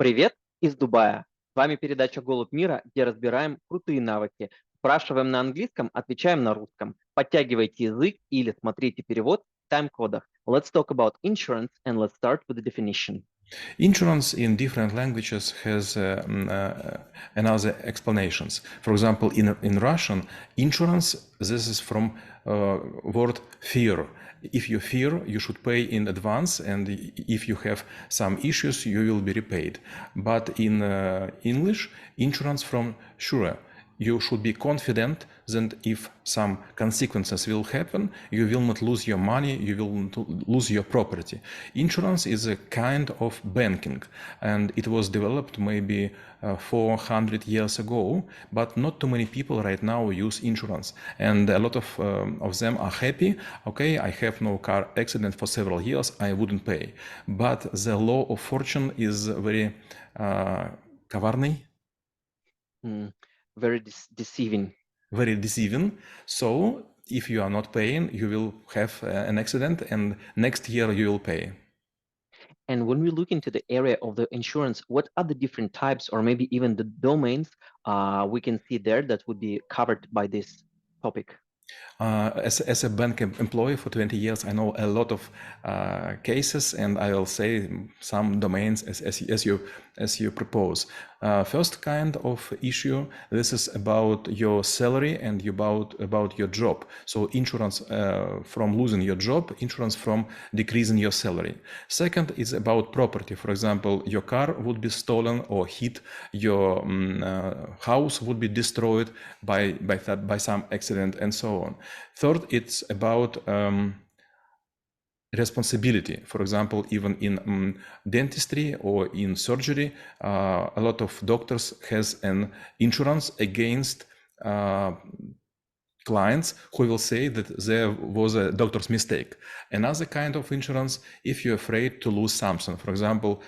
Привет из Дубая. С вами передача «Голубь мира», где разбираем крутые навыки. Спрашиваем на английском, отвечаем на русском. Подтягивайте язык или смотрите перевод в тайм-кодах. Let's talk about insurance and let's start with the definition. Insurance in different languages has another explanations. For example, in Russian, insurance, this is from word fear. If you fear, you should pay in advance, and if you have some issues, you will be repaid. But in English, insurance from sure. You should be confident that if some consequences will happen, you will not lose your money, you will not lose your property. Insurance is a kind of banking, and it was developed maybe 400 years ago, but not too many people right now use insurance. And a lot of them are happy. Okay, I have no car accident for several years, I wouldn't pay. But the law of fortune is very коварный, Very deceiving. very deceiving. So if you are not paying, you will have an accident, and next year you will pay. And when we look into the area of the insurance, what are the different types or maybe even the domains we can see there that would be covered by this topic? As a bank employee for 20 years, I know a lot of cases, and I will say some domains as you propose. First kind of issue, this is about your salary and about your job. So insurance from losing your job, insurance from decreasing your salary. Second is about property. For example, your car would be stolen or hit, your house would be destroyed by some accident, and so on. Third, it's about responsibility. For example, even in dentistry or in surgery, a lot of doctors has an insurance against clients who will say that there was a doctor's mistake. Another kind of insurance, if you're afraid to lose something. For example,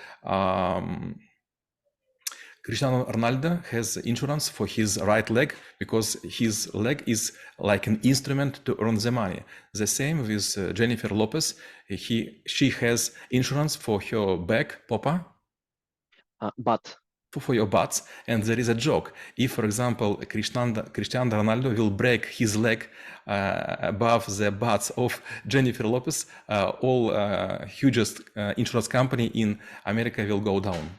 Cristiano Ronaldo has insurance for his right leg because his leg is like an instrument to earn the money. The same with Jennifer Lopez. She has insurance for her back, Popa, But for your butts. And there is a joke. If, for example, Cristiano Ronaldo will break his leg above the butts of Jennifer Lopez, all hugest insurance company in America will go down.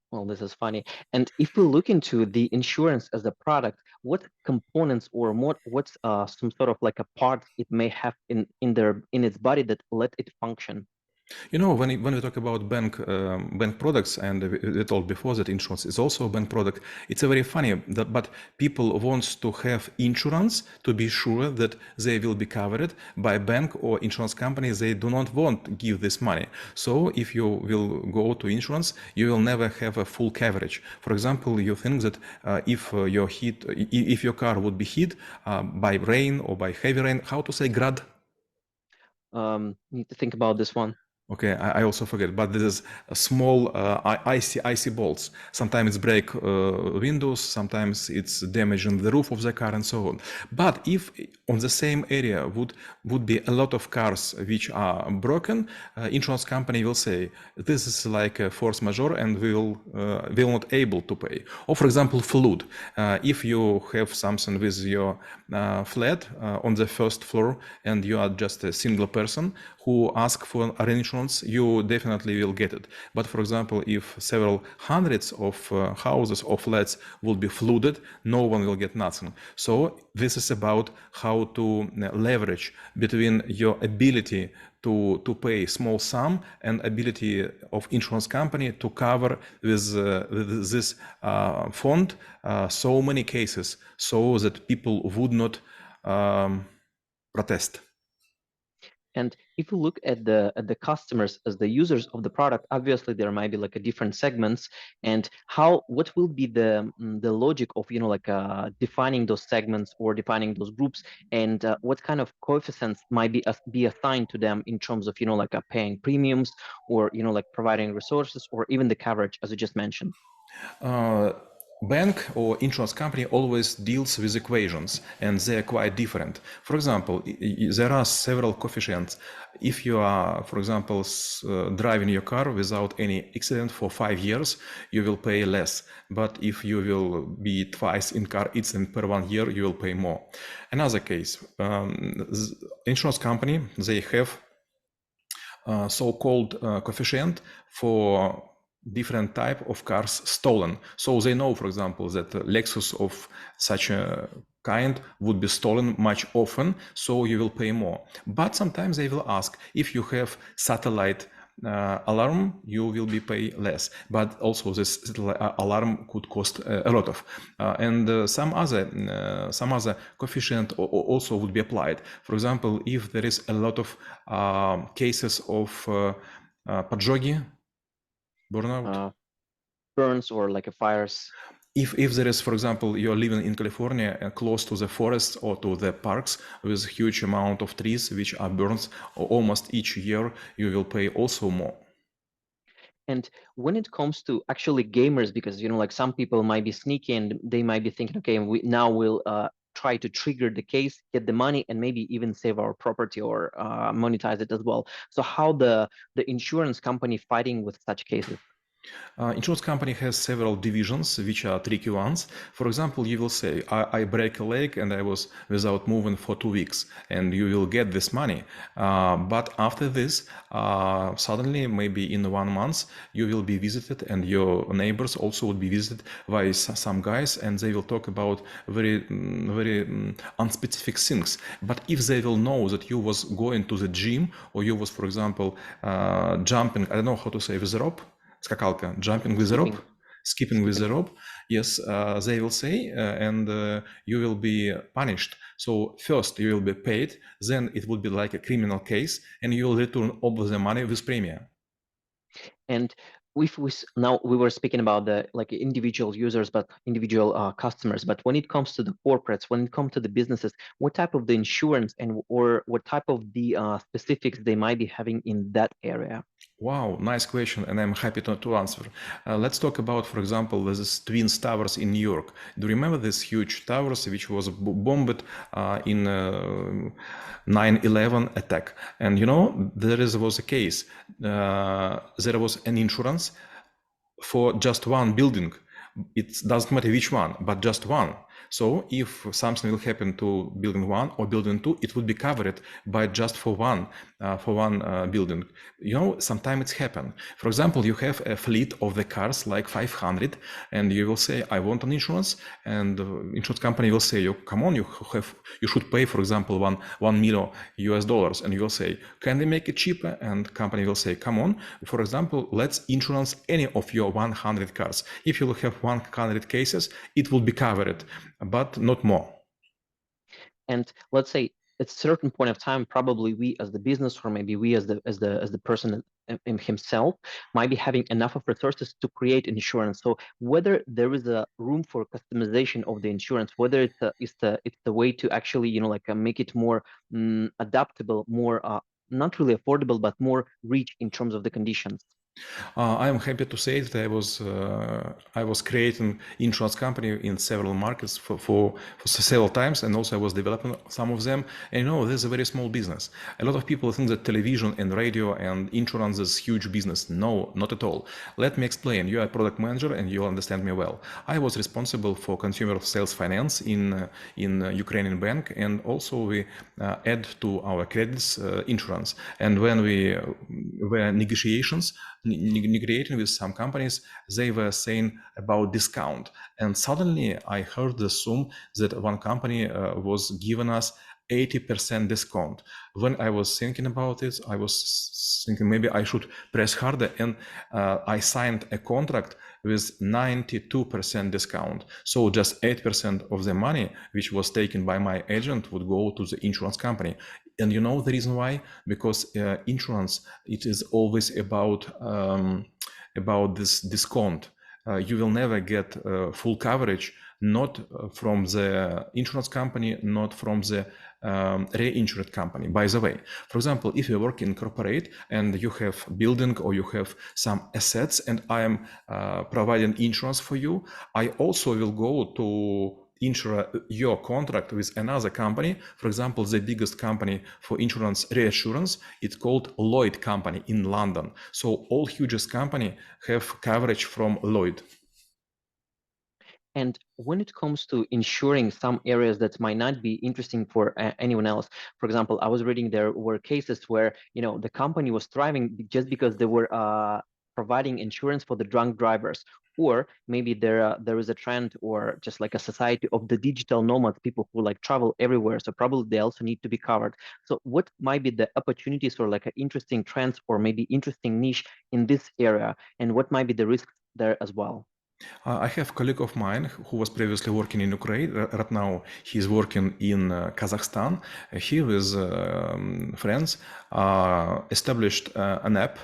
Well, this is funny. And if we look into the insurance as a product, what components or what's some sort of like a part it may have in its body that let it function? You know, when we talk about bank products, and we told before that insurance is also a bank product, it's a very funny but people wants to have insurance to be sure that they will be covered by bank or insurance company. They do not want to give this money. So if you will go to insurance, you will never have a full coverage. For example, you think that if your car would be hit by rain or by heavy rain, how to say grad? Need to think about this one. Okay, I also forget, but there is a small icy bolts. Sometimes it's break windows, sometimes it's damaging the roof of the car, and so on. But if on the same area would be a lot of cars which are broken, insurance company will say this is like a force majeure, and we will not able to pay. Or for example, flood. If you have something with your flat on the first floor, and you are just a single person who ask for an insurance, you definitely will get it. But for example, if several hundreds of houses or flats will be flooded, no one will get nothing. So this is about how to leverage between your ability to pay small sum and ability of insurance company to cover with this fund so many cases, so that people would not protest. And if you look at the customers as the users of the product, obviously there might be like a different segments. And what will be the logic of defining those segments or defining those groups, and what kind of coefficients might be assigned to them in terms of paying premiums or like providing resources or even the coverage as you just mentioned. bank or insurance company always deals with equations, and they are quite different. For example, there are several coefficients. If you are, for example, driving your car without any accident for 5 years, you will pay less. But if you will be twice in car accident per 1 year, you will pay more. Another case, insurance company, they have so-called coefficient for different type of cars stolen. So they know, for example, that Lexus of such a kind would be stolen much often, so you will pay more. But sometimes they will ask, if you have satellite alarm, you will be pay less. But also this alarm could cost a lot of, and some other coefficient also would be applied. For example, if there is a lot of cases of поджоги, burnout. Burns or like a fires. If there is, for example, you're living in California close to the forests or to the parks with huge amount of trees which are burned almost each year, you will pay also more. And when it comes to actually gamers, because like some people might be sneaky and they might be thinking, okay, we'll try to trigger the case, get the money, and maybe even save our property or monetize it as well. So how the insurance company fighting with such cases? Insurance company has several divisions, which are tricky ones. For example, you will say, I break a leg and I was without moving for 2 weeks, and you will get this money. But after this, suddenly, maybe in 1 month, you will be visited, and your neighbors also will be visited by some guys, and they will talk about very unspecific things. But if they will know that you was going to the gym, or you was, for example, jumping, I don't know how to say, with a rope, скакалка, jumping with the rope, skipping with the rope, yes, they will say, and you will be punished. So first you will be paid, then it would be like a criminal case, and you will return all the money with premium. And now we were speaking about the like individual users, but individual customers. But when it comes to the corporates, when it comes to the businesses, what type of the insurance or what type of the specifics they might be having in that area? Wow, nice question, and I'm happy to answer. Let's talk about, for example, these twin towers in New York. Do you remember these huge towers which was bombed in 9/11 attack? And there was a case. There was an insurance for just one building. It doesn't matter which one, but just one. So if something will happen to building 1 or building 2, it would be covered by just for one building. Sometimes it's happen. For example, you have a fleet of the cars like 500, and you will say, I want an insurance, and the insurance company will say, come on, you should pay, for example, $1 million, and you will say, can they make it cheaper? And company will say, come on, for example, let's insurance any of your 100 cars. If you will have 100 cases, it will be covered, but not more. And let's say at a certain point of time, probably we as the business, or maybe we as the person in himself, might be having enough of resources to create insurance. So whether there is a room for customization of the insurance, whether it's the way to actually make it more adaptable, more not really affordable, but more rich in terms of the conditions. I am happy to say that I was creating insurance company in several markets for several times, and also I was developing some of them. And this is a very small business. A lot of people think that television and radio and insurance is huge business. No, not at all. Let me explain. You are a product manager and you understand me well. I was responsible for consumer sales finance in Ukrainian bank, and also we add to our credits insurance. And when we were negotiating with some companies, they were saying about discount, and suddenly I heard the Zoom that one company was giving us 80% discount. When I was thinking about it, I was thinking maybe I should press harder, and I signed a contract with 92% discount. So just 8% of the money which was taken by my agent would go to the insurance company. And the reason why? Because insurance, it is always about this discount. you will never get full coverage, not from the insurance company, not from the reinsured company. By the way, for example, if you work in corporate and you have building or you have some assets and I am providing insurance for you, I also will go to insure your contract with another company. For example, the biggest company for insurance reassurance, it's called Lloyd Company in London. So all hugest company have coverage from Lloyd. And when it comes to insuring some areas that might not be interesting for anyone else, for example, I was reading there were cases where, you know, the company was thriving just because they were providing insurance for the drunk drivers, or maybe there is a trend or just like a society of the digital nomads, people who like travel everywhere. So probably they also need to be covered. So what might be the opportunities for like interesting trends or maybe interesting niche in this area, and what might be the risks there as well? I have a colleague of mine who was previously working in Ukraine. Right now, he's working in Kazakhstan. He with friends established an app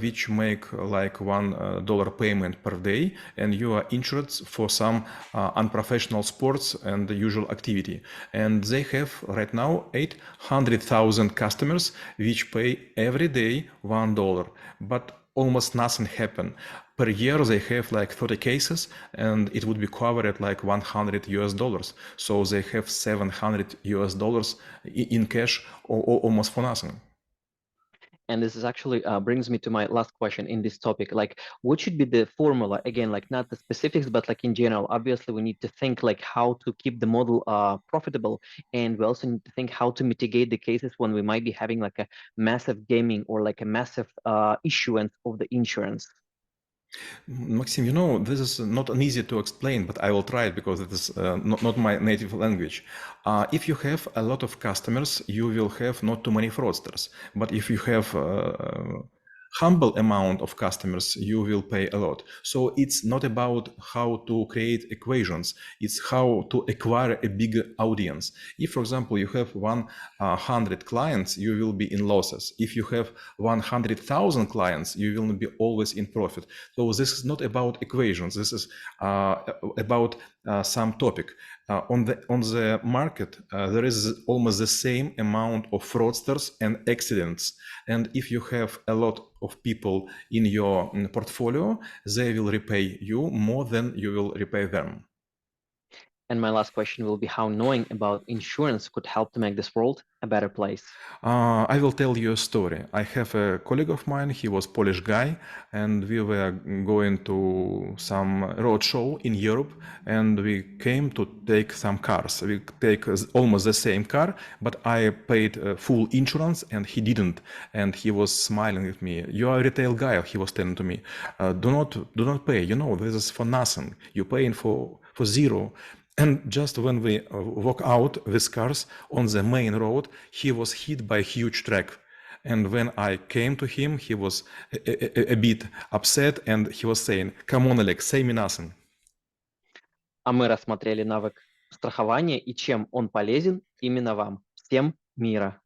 which make like $1 payment per day, and you are insured for some unprofessional sports and the usual activity. And they have right now 800,000 customers which pay every day $1, but almost nothing happen. Per year, they have like 30 cases and it would be covered at like $100. So they have $700 in cash or almost for nothing. And this is actually brings me to my last question in this topic. Like, what should be the formula? Again, like not the specifics, but like in general. Obviously, we need to think like how to keep the model profitable, and we also need to think how to mitigate the cases when we might be having like a massive gaming or like a massive issuance of the insurance. Maxim, you know, this is not an easy to explain, but I will try it because it is not my native language. If you have a lot of customers, you will have not too many fraudsters. But if you have humble amount of customers, you will pay a lot. So it's not about how to create equations, it's how to acquire a bigger audience. If, for example, you have 100 clients, you will be in losses. If you have 100,000 clients, you will be always in profit. So this is not about equations, this is about some topic. On the market, there is almost the same amount of fraudsters and accidents. And if you have a lot of people in your portfolio, they will repay you more than you will repay them. And my last question will be how knowing about insurance could help to make this world a better place. I will tell you a story. I have a colleague of mine, he was Polish guy, and we were going to some road show in Europe, and we came to take some cars. We take almost the same car, but I paid full insurance and he didn't. And he was smiling at me. You are a retail guy, he was telling to me. Do not pay. You know, this is for nothing. You're paying for zero. And just when we walk out with cars on the main road, he was hit by a huge truck. And when I came to him, he was a bit upset and he was saying, "Come on, Alex, say me nothing." А мы рассмотрели навык страхования и чем он полезен именно вам. Всем мира!